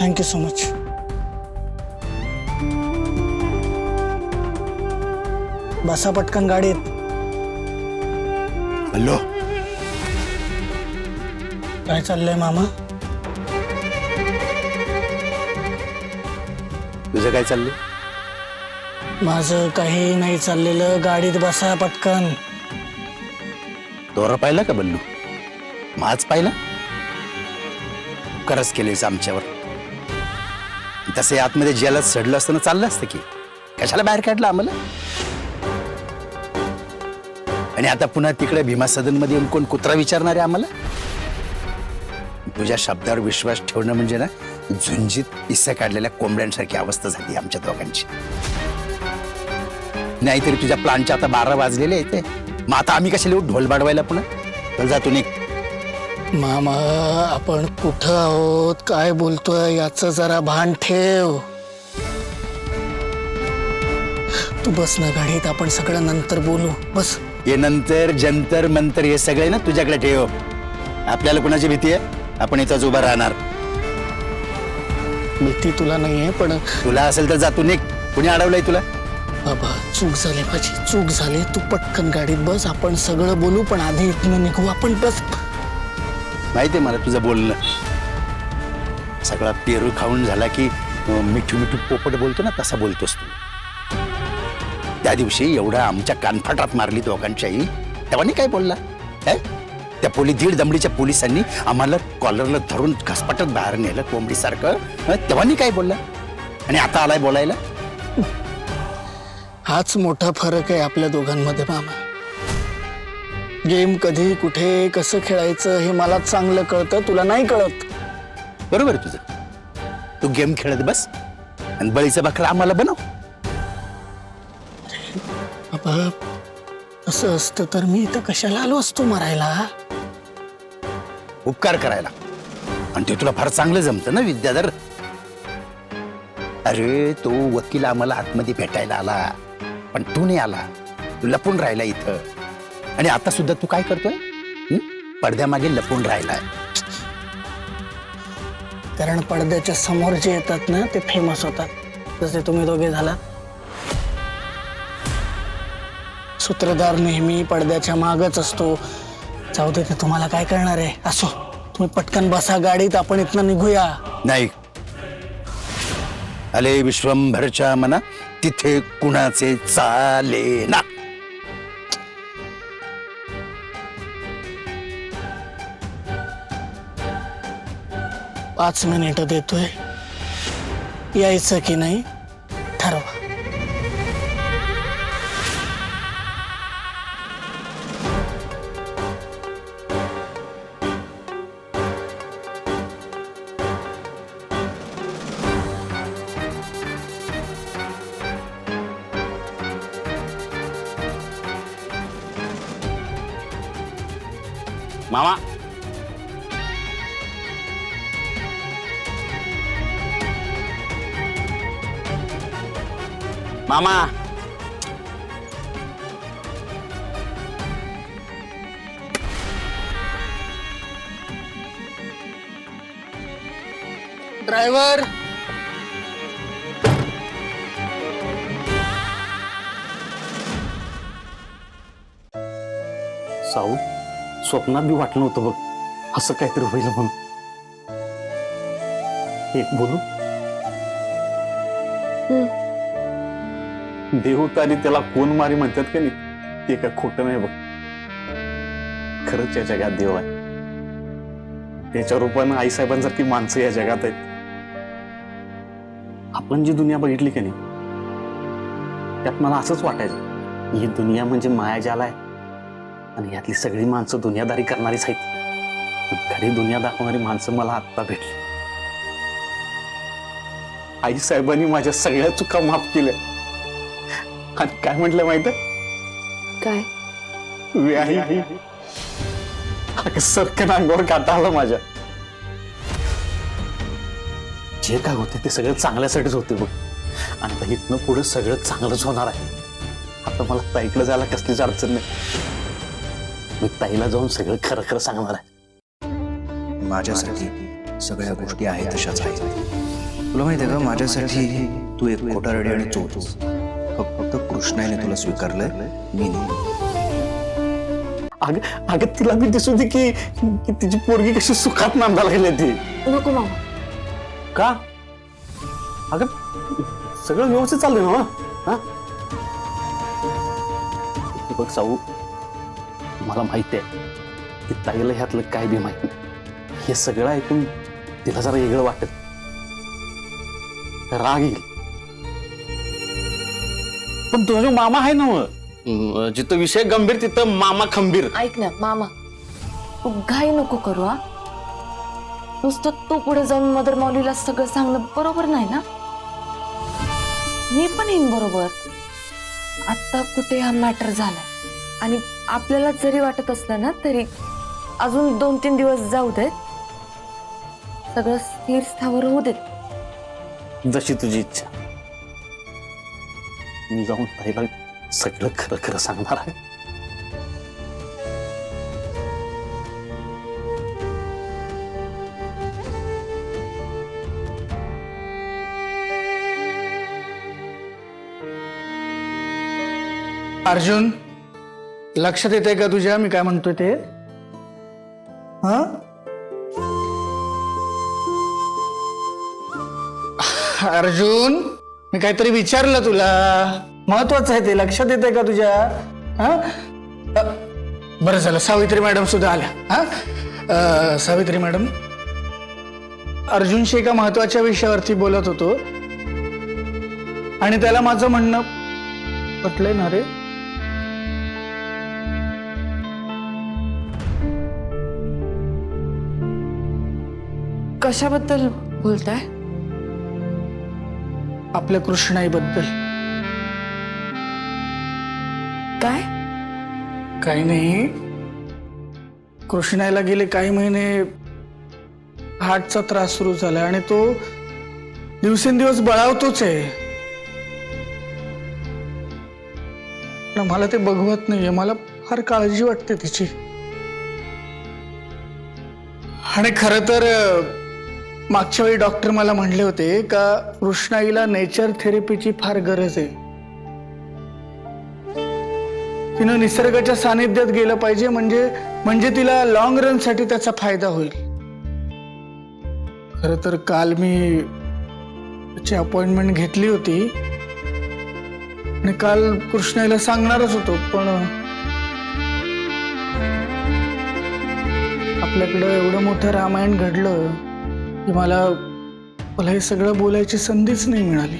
Thank you so much. बसा पटकन गाडीत. हॅलो, काय चाललंय मामा? तुझं काय चाललंय? माझं काही नाही चाललेलं. गाडीत बसा पटकन. दोरा पाहिला का बल्लू? माझ पाहिला? करस केलेस आमच्यावर. तसे आतमध्ये जेलात सडलं असतं ना, चाललं असतं की. कशाला बाहेर काढलं आम्हाला? आणि आता पुन्हा तिकडे भीमा सदन मध्ये येऊन कोण कुत्रा विचारणार आहे आम्हाला? तुझ्या शब्दावर विश्वास ठेवणं म्हणजे ना, झुंजीत पिस्सा काढलेल्या कोंबड्यांसारखी अवस्था झाली आमच्या दोघांची. नाहीतरी तुझ्या प्लानच्या आता 12 वाजलेले आहेत. मग आता आम्ही कशाला येऊ ढोल बाडवायला पुन्हा? चल जा तू निघ. मामा, आपण कुठं आहोत, काय बोलतोय याचं जरा भान ठेव. तू बस ना गाडीत, आपण सगळं नंतर बोलू. बस. हे नंतर जंतर मंतर हे सगळे ना तुझ्याकडे ठेव. आपल्याला कुणाची भीती आहे? आपण इथंच उभा राहणार. भीती तुला नाहीये, पण तुला असेल तर जा तू निघ. कुणी अडवलंय तुला? बाबा, चूक झाली माझी, चूक झाली. तू पटकन गाडीत बस, आपण सगळं बोलू. पण आधी इथनं निघू आपण. बस. माहितीये मला तुझं बोलणं. सगळा पेरू खाऊन झाला की मिठू मिठू पोपट बोलतो ना, तसा बोलतोस तू. त्या दिवशी एवढा आमच्या कानफाटात मारली दोघांच्याही, तेव्हा काय बोलला? त्या 1.5 दमडीच्या पोलिसांनी आम्हाला कॉलरला धरून घसपाटत बाहेर नेलं कोंबडीसारखं. तेव्हा काय बोलला? आणि आता आलाय बोलायला? हाच मोठा फरक आहे आपल्या दोघांमध्ये मामा. गेम कधी कुठे कसं खेळायचं हे मला चांगलं कळतं, तुला नाही कळत. बरोबर तुझं. तू गेम खेळत बस आणि बळीचा बकरा आम्हाला बनव. बाबा, असं असतं तर मी इथं कशाला आलो असतो मरायला? उपकार करायला. आणि ते तुला फार चांगलं जमतं ना विद्याधर. अरे तो वकील आम्हाला आतमध्ये भेटायला आला, पण तू नाही आला. तू लपून राहिला इथं. आणि आता सुद्धा तू काय करतोय? पडद्यामागे लपून राहिलाय. कारण पडद्याच्या समोर जे येतात ना, ते फेमस होतात. जसे तुम्ही दोघे झाला. सूत्रधार नेहमी पडद्याच्या मागच असतो. जाऊ दे, ते तुम्हाला काय करणार आहे. असो, तुम्ही पटकन बसा गाडीत, आपण इथनं निघूया. नाही. आले विश्वंभरच्या मना, तिथे कुणाचे चाले ना. 5 मिनिटं देतोय. यायचं की नाही ठरवा. मामा, मामा, ड्रायव्हर, साऊ, स्वप्नात बी वाटलं नव्हतं बघ असं काहीतरी होईल म्हणून. एक बोलू? देवतारी त्याला कोण मारी म्हणतात का नाही, ते काय खोटं नाही बघ. खरंच या जगात देव आहे. त्याच्या रूपानं आईसाहेबांसारखी माणसं या जगात आहेत. आपण जी दुनिया बघितली का नाही, त्यात मला असंच वाटायचं, ही दुनिया म्हणजे मायाजाल आहे आणि यातली सगळी माणसं दुनियादारी करणारीच आहेत. खरी दुनिया दाखवणारी माणसं मला आत्ता भेटली. आई साहेबांनी माझ्या सगळ्या चुका माफ केल्या. आणि काय म्हटलं माहित आहे? काय? व्याही सरकन अंगावर काटा आला माझ्या. जे काय होते ते सगळं चांगल्यासाठीच होते बघ. आणि आता इथनं पुढे सगळं चांगलंच होणार आहे. आता मला ताईकडे जायला कसलीच अडचण नाही. मी ताईला जाऊन सगळं खरं खरं सांगणार आहे. माझ्यासाठी सगळ्या गोष्टी आहेत तशाच आहेत. तुला माहिती आहे का माझ्यासाठी तू एक खोटारडी आणि चोरच. फक्त कृष्णाने तुला स्वीकारलंय, मी नाही. अगं अगं तिला मी दिसू दे की तिची पोरगी कशी सुखात नांदायला गेली ती. नको मामा. का अगं सगळं व्यवस्थित चाललंय ना हा? बघ साऊ, मला माहिती आहे की ताईला ह्यातलं काय बी माहित नाही. हे सगळं ऐकून तिला जरा वेगळं वाटत, राग येईल. पण तुझा मामा आहे ना, जिथं विषय गंभीर तिथं मामा खंबीर. ऐक ना मामा, तू घाई नको करू. हा, नुसतं तू पुढे जाऊन मदर मौलीला सगळं सांगणं बरोबर नाही ना. मी पण येईन बरोबर. आता कुठे हा मॅटर झालाय आणि आपल्याला जरी वाटत असलं ना तरी अजून 2-3 दिवस जाऊ देत, सगळं स्थिर स्थावर होऊ देत. जशी तुझी इच्छा. मी जाऊन ताईला सगळं खरं खरं सांगणार आहे. अर्जुन, लक्षात येते का तुझ्या मी काय म्हणतोय ते? हा, अर्जुन, मी काहीतरी विचारलं तुला, महत्वाचं आहे ते. लक्षात येते का तुझ्या? हा, बरं झालं सावित्री मॅडम सुद्धा आल्या. हा, सावित्री मॅडम, अर्जुनशी एका महत्वाच्या विषयावरती बोलत होतो आणि त्याला माझं म्हणणं पटलंय ना रे? कशाबद्दल बोलताय? आपल्या कृष्णाईबद्दल. काय? काही नाही, कृष्णाईला गेले काही महिने हार्टचा त्रास सुरू झाला आणि तो दिवसेंदिवस बळावतोच आहे. पण मला ते बघवत नाहीये. मला फार काळजी वाटते तिची. आणि खरं तर मागच्या वेळी डॉक्टर मला म्हणले होते का कृष्णाईला नेचर थेरपीची फार गरज आहे. तिनं निसर्गाच्या सानिध्यात गेलं पाहिजे, म्हणजे तिला लॉंग रन साठी त्याचा फायदा होईल. खरं तर काल मी त्याची अपॉइंटमेंट घेतली होती आणि काल कृष्णाईला सांगणारच होतो, पण आपल्याकडं एवढं मोठं रामायण घडलं की मला हे सगळं बोलायची संधीच नाही मिळाली.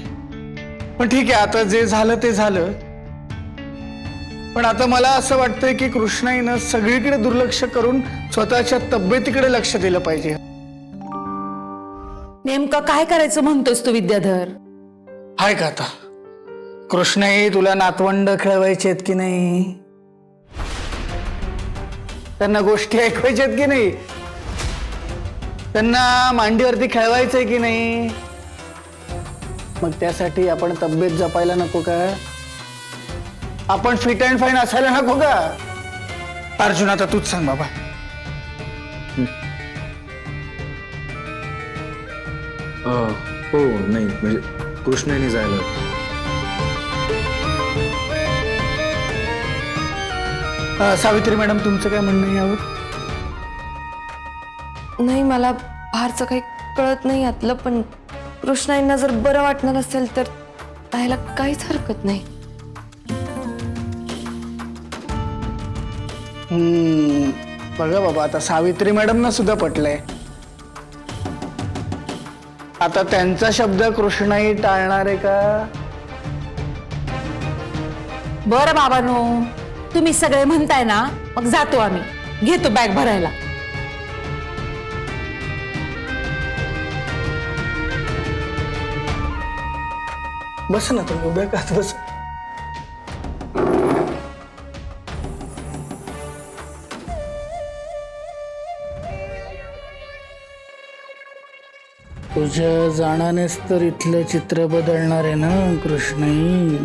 पण ठीक आहे, आता जे झालं ते झालं. पण आता मला असं वाटतंय की कृष्णाईनं सगळीकडे दुर्लक्ष करून स्वतःच्या तब्येतीकडे लक्ष दिलं पाहिजे. नेमकं काय करायचं म्हणतोस तू विद्याधर? हाय का आता कृष्णाई, तुला नातवंड खेळवायचे आहेत की नाही? त्यांना गोष्टी ऐकवायच्या आहेत की नाही? त्यांना मांडीवरती खेळवायचंय की नाही? मग त्यासाठी आपण तब्येत जपायला नको का? आपण फिट अँड फाईन असायला नको का? अर्जुन, आता तूच सांग बाबा. हो, नाही म्हणजे कृष्णाने जायला. सावित्री मॅडम, तुमचं काय म्हणणं आहे यावर? नाही, मला फारचं काही कळत नाही यातलं, पण कृष्णाईंना जर बरं वाटणार असेल तर त्याला काहीच हरकत नाही. बघा बाबा, आता सावित्री मॅडमना सुद्धा पटलंय. आता त्यांचा शब्द कृष्णाई टाळणार आहे का? बरं बाबांनो, तुम्ही सगळे म्हणताय ना, मग जातो आम्ही. घेतो बॅग भरायला. बस ना तुम्ही उभ्या का बस. तुझ्या जाण्यानेच तर इथलं चित्र बदलणार आहे ना कृष्णाई.